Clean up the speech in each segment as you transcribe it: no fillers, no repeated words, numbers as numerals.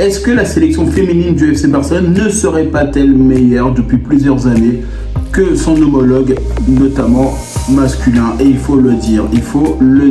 est-ce que la sélection féminine du FC Barcelone ne serait pas-elle meilleure depuis plusieurs années que son homologue, notamment masculin? Et il faut le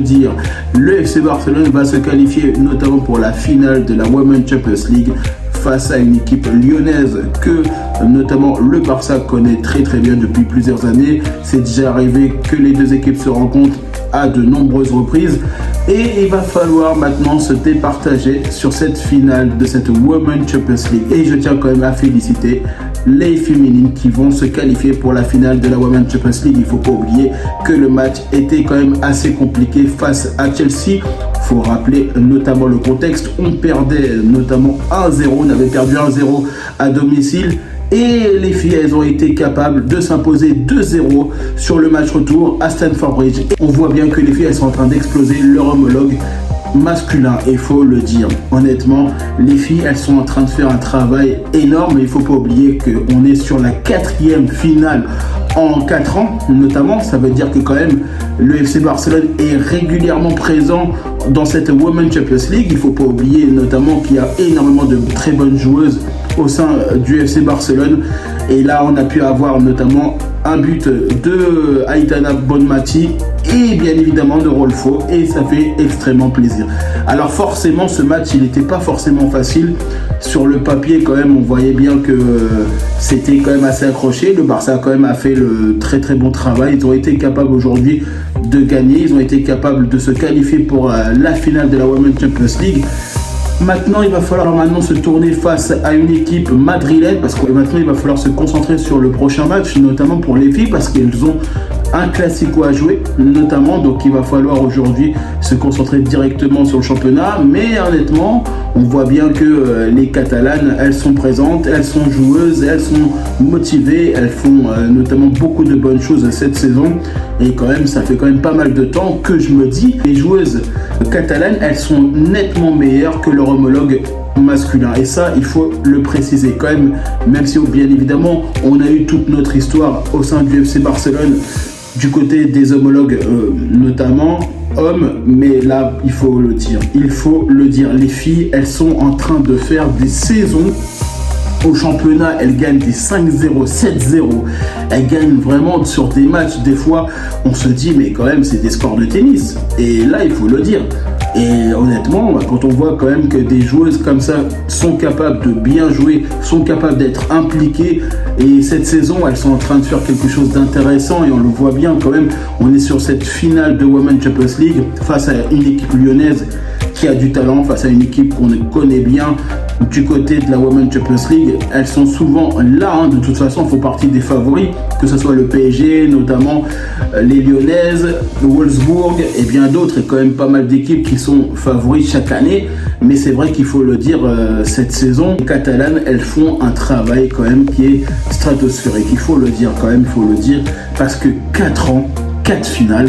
dire, le FC Barcelone va se qualifier notamment pour la finale de la Women's Champions League face à une équipe lyonnaise que notamment le Barça connaît très très bien depuis plusieurs années. C'est déjà arrivé que les deux équipes se rencontrent à de nombreuses reprises et il va falloir maintenant se départager sur cette finale de cette Women's Champions League. Et je tiens quand même à féliciter les féminines qui vont se qualifier pour la finale de la Women's Champions League. Il ne faut pas oublier que le match était quand même assez compliqué face à Chelsea. Il faut rappeler notamment le contexte. On perdait notamment 1-0, on avait perdu 1-0 à domicile. Et les filles, elles ont été capables de s'imposer 2-0 sur le match retour à Stamford Bridge. On voit bien que les filles, elles sont en train d'exploser leur homologue masculin. Et il faut le dire, honnêtement, les filles, elles sont en train de faire un travail énorme. Il ne faut pas oublier qu'on est sur la 4e finale en 4 ans, notamment. Ça veut dire que quand même, le FC Barcelone est régulièrement présent dans cette Women's Champions League. Il ne faut pas oublier notamment qu'il y a énormément de très bonnes joueuses au sein du FC Barcelone. Et là, on a pu avoir notamment un but de Aitana Bonmati et bien évidemment de Rolfo, et ça fait extrêmement plaisir. Alors forcément, ce match, il n'était pas forcément facile. Sur le papier, quand même, on voyait bien que c'était quand même assez accroché. Le Barça, quand même, a fait le très très bon travail. Ils ont été capables aujourd'hui de gagner. Ils ont été capables de se qualifier pour la finale de la Women's Champions League. Maintenant, il va falloir se tourner face à une équipe madrilène, parce que maintenant, il va falloir se concentrer sur le prochain match, notamment pour les filles, parce qu'elles ont un classico à jouer, notamment. Donc, il va falloir aujourd'hui se concentrer directement sur le championnat. Mais honnêtement, on voit bien que les Catalanes, elles sont présentes, elles sont joueuses, elles sont motivées, elles font notamment beaucoup de bonnes choses cette saison. Et quand même, ça fait quand même pas mal de temps que je me dis, les joueuses catalanes, elles sont nettement meilleures que leur homologue masculin. Et ça, il faut le préciser quand même si bien évidemment, on a eu toute notre histoire au sein du FC Barcelone, du côté des homologues notamment hommes, mais là, il faut le dire, les filles, elles sont en train de faire des saisons. Au championnat, elles gagnent des 5-0, 7-0. Elles gagnent vraiment sur des matchs. Des fois, on se dit, mais quand même, c'est des scores de tennis. Et là, il faut le dire. Et honnêtement, quand on voit quand même que des joueuses comme ça sont capables de bien jouer, sont capables d'être impliquées, et cette saison, elles sont en train de faire quelque chose d'intéressant, et on le voit bien quand même, on est sur cette finale de Women's Champions League face à une équipe lyonnaise qui a du talent, face à une équipe qu'on connaît bien. Du côté de la Women's Champions League, elles sont souvent là, de toute façon, font partie des favoris, que ce soit le PSG, notamment les Lyonnaises, Wolfsburg et bien d'autres, et quand même pas mal d'équipes qui sont favoris chaque année. Mais c'est vrai qu'il faut le dire, cette saison, les Catalanes, elles font un travail quand même qui est stratosphérique. Il faut le dire quand même, parce que 4 ans, 4 finales.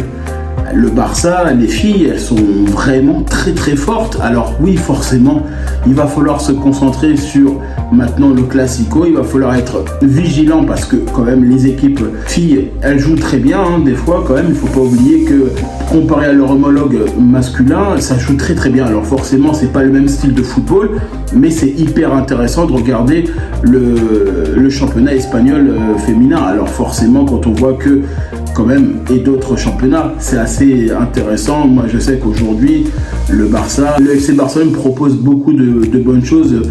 Le Barça, les filles, elles sont vraiment très très fortes. Alors oui, forcément, il va falloir se concentrer sur maintenant le Classico. Il va falloir être vigilant parce que quand même les équipes filles, elles jouent très bien. Des fois, quand même, il ne faut pas oublier que comparé à leur homologue masculin, ça joue très très bien. Alors forcément, c'est pas le même style de football, mais c'est hyper intéressant de regarder le championnat espagnol féminin. Alors forcément, quand on voit que quand même, et d'autres championnats, c'est assez intéressant. Moi, je sais qu'aujourd'hui, le FC Barcelone propose beaucoup de bonnes choses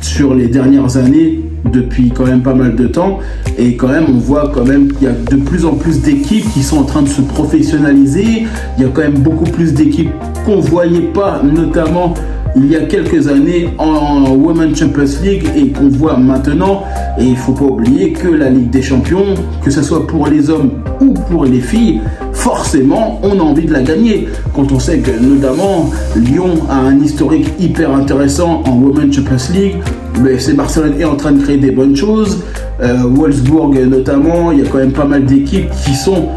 sur les dernières années, depuis quand même pas mal de temps. Et quand même, on voit quand même qu'il y a de plus en plus d'équipes qui sont en train de se professionnaliser. Il y a quand même beaucoup plus d'équipes qu'on ne voyait pas, notamment il y a quelques années en Women's Champions League, et qu'on voit maintenant. Et il ne faut pas oublier que la Ligue des Champions, que ce soit pour les hommes ou pour les filles, forcément on a envie de la gagner. Quand on sait que notamment Lyon a un historique hyper intéressant en Women's Champions League, le FC Barcelone est en train de créer des bonnes choses. Wolfsburg notamment, il y a quand même pas mal d'équipes qui sont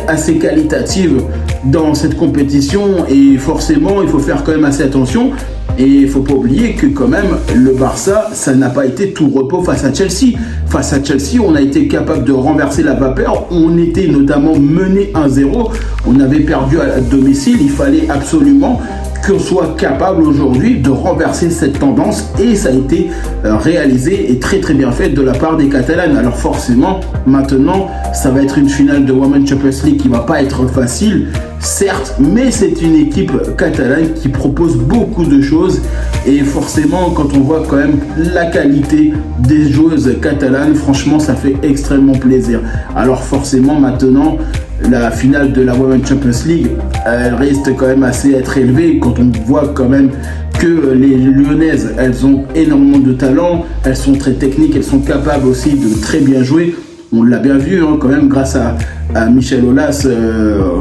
assez qualitatives dans cette compétition, et forcément il faut faire quand même assez attention. Et il ne faut pas oublier que quand même le Barça, ça n'a pas été tout repos face à Chelsea. Face à Chelsea, on a été capable de renverser la vapeur. On était notamment mené 1-0. On avait perdu à domicile. Il fallait absolument qu'on soit capable aujourd'hui de renverser cette tendance, et ça a été réalisé et très très bien fait de la part des Catalanes. Alors forcément, maintenant, ça va être une finale de Women's Champions League qui va pas être facile, certes, mais c'est une équipe catalane qui propose beaucoup de choses, et forcément, quand on voit quand même la qualité des joueuses catalanes, franchement, ça fait extrêmement plaisir. Alors forcément, maintenant, la finale de la Women's Champions League, elle reste quand même assez être élevée quand on voit quand même que les Lyonnaises, elles ont énormément de talent, elles sont très techniques, elles sont capables aussi de très bien jouer. On l'a bien vu quand même grâce à Michel Aulas,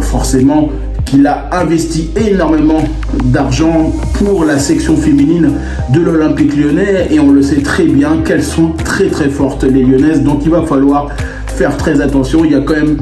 forcément, qu'il a investi énormément d'argent pour la section féminine de l'Olympique Lyonnais, et on le sait très bien qu'elles sont très très fortes, les Lyonnaises. Donc il va falloir faire très attention. Il y a quand même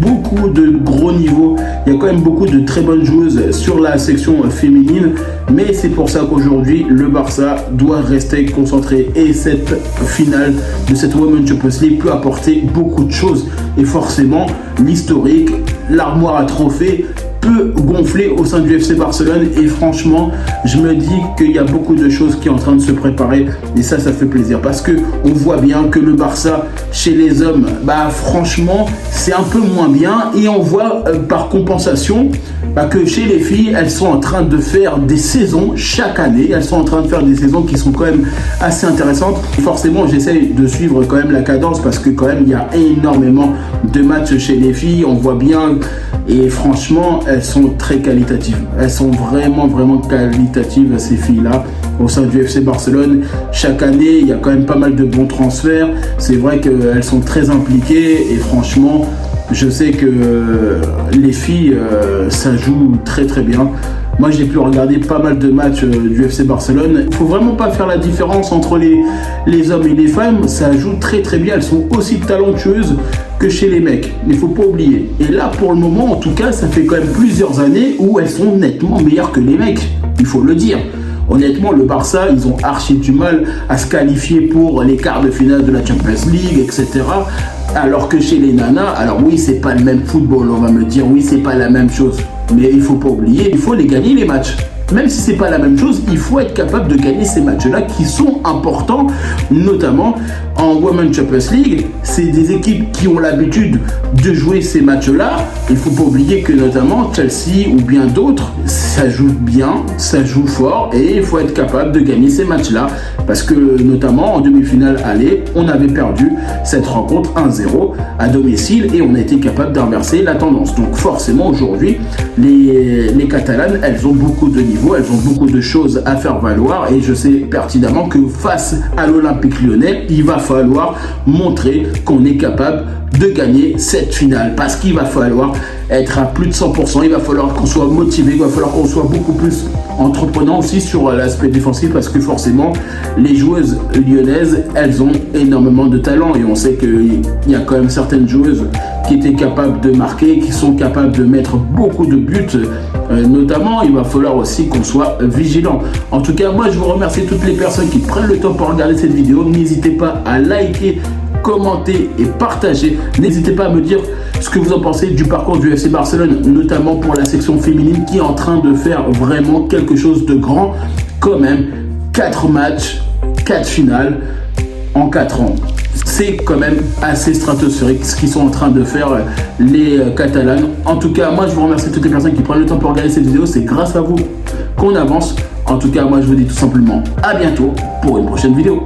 beaucoup de gros niveaux, il y a quand même beaucoup de très bonnes joueuses sur la section féminine, mais c'est pour ça qu'aujourd'hui le Barça doit rester concentré, et cette finale de cette Women's Champions League peut apporter beaucoup de choses, et forcément l'historique, l'armoire à trophées peut gonfler au sein du FC Barcelone, et franchement je me dis qu'il y a beaucoup de choses qui sont en train de se préparer, et ça fait plaisir, parce que on voit bien que le Barça chez les hommes, franchement c'est un peu moins bien, et on voit par compensation que chez les filles, elles sont en train de faire des saisons chaque année, elles sont en train de faire des saisons qui sont quand même assez intéressantes. Forcément j'essaye de suivre quand même la cadence, parce que quand même il y a énormément de matchs chez les filles, on voit bien, et franchement elles sont très qualitatives, elles sont vraiment qualitatives, ces filles là au sein du FC Barcelone. Chaque année il y a quand même pas mal de bons transferts, c'est vrai qu'elles sont très impliquées, et franchement je sais que les filles ça joue très très bien. Moi j'ai pu regarder pas mal de matchs du FC Barcelone. Il faut vraiment pas faire la différence entre les hommes et les femmes, ça joue très très bien, elles sont aussi talentueuses que chez les mecs, mais il faut pas oublier. Et là pour le moment en tout cas, ça fait quand même plusieurs années où elles sont nettement meilleures que les mecs, il faut le dire. Honnêtement, le Barça, ils ont archi du mal à se qualifier pour les quarts de finale de la Champions League, etc. Alors que chez les nanas, alors oui, c'est pas le même football, on va me dire, oui, c'est pas la même chose. Mais il faut pas oublier, il faut les gagner les matchs. Même si c'est pas la même chose, il faut être capable de gagner ces matchs-là qui sont importants, notamment en Women's Champions League. C'est des équipes qui ont l'habitude de jouer ces matchs-là. Il faut pas oublier que notamment Chelsea ou bien d'autres, ça joue bien, ça joue fort, et il faut être capable de gagner ces matchs-là. Parce que notamment en demi-finale aller, on avait perdu cette rencontre 1-0 à domicile, et on a été capable d'inverser la tendance. Donc forcément aujourd'hui, les Catalanes, elles ont beaucoup de niveau, elles ont beaucoup de choses à faire valoir, et je sais pertinemment que face à l'Olympique Lyonnais, il va falloir montrer qu'on est capable de gagner cette finale, parce qu'il va falloir être à plus de 100%, il va falloir qu'on soit motivé, il va falloir qu'on soit beaucoup plus entreprenant aussi sur l'aspect défensif, parce que forcément les joueuses lyonnaises, elles ont énormément de talent, et on sait qu'il y a quand même certaines joueuses qui étaient capables de marquer, qui sont capables de mettre beaucoup de buts, notamment il va falloir aussi qu'on soit vigilant. En tout cas, moi je vous remercie toutes les personnes qui prennent le temps pour regarder cette vidéo. N'hésitez pas à liker, commenter et partager. N'hésitez pas à me dire ce que vous en pensez du parcours du FC Barcelone, notamment pour la section féminine qui est en train de faire vraiment quelque chose de grand. Quand même, 4 matchs, 4 finales en 4 ans. C'est quand même assez stratosphérique ce qu'ils sont en train de faire les Catalanes. En tout cas, moi je vous remercie toutes les personnes qui prennent le temps pour regarder cette vidéo. C'est grâce à vous qu'on avance. En tout cas, moi je vous dis tout simplement à bientôt pour une prochaine vidéo.